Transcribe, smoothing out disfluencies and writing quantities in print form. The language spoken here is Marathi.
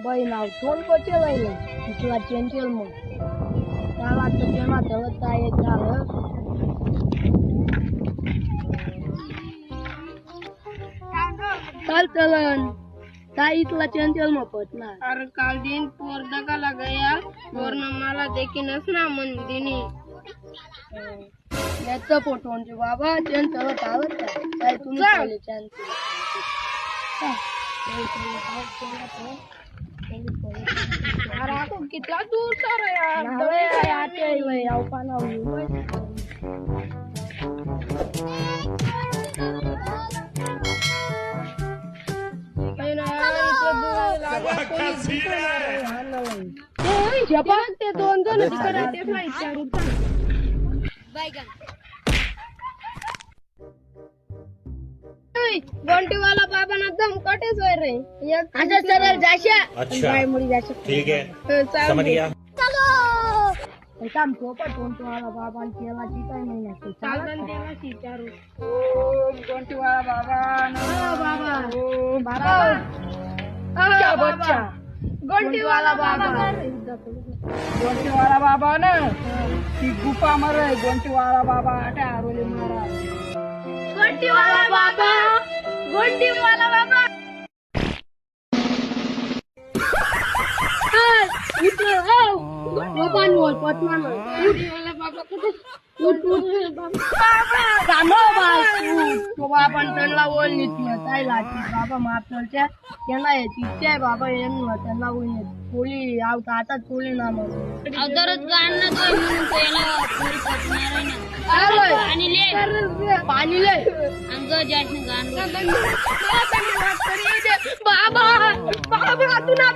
बाई नाव फोन कोचे राहिले तुला चेंचल मग त्याला तर तेव्हा तेव्हा काय झालं चाल चलन काय तुला चंचल मग पटणार अरे काल दिन पोरदकाला गया वरना मला देखीनच ना मंदिनी याचा फोटो म्हणजे बाबा चंचल चालत काय तुम्ही चालले चंचल अरे आपण कितना दूर सर यार नावे आते लय आव पाना ते दोन जण तिकडे ते विचारू बंटीवाला बाबा ना दम कटेच होय रे अच्छा सरळ जाशा अच्छा बाय मुली जाशा ठीक है समझ गया काम सोपा टोंटवाला बाबा केला की काय नाही असते चालतं त्याला विचारू टोंटवाला बाबा बाबा ओ बाबा क्या बच्चा गोंटीवाला बाबा गोंटीवाला बाबा ना ती गुफा मरे गोंटीवाला बाबा आटे आरोले मारा गोंटीवाला बाबा गोंटीवाला बाबा बाबांवर पटणार गोंटीवाला बाबा कुठे बाबा त्यांना ओळ नेती काय लागते बाबा मारच्या त्यांना याची इच्छा आहे बाबा यांना त्यांना ओळ नेत कोळी आवता आता कोळी ना मग दररोज गाणं तो म्हणून त्याला पोरी पटणार आहे ना आणि ले पाणी ले अंग जास्त गाणं बाबा बाबा तू ना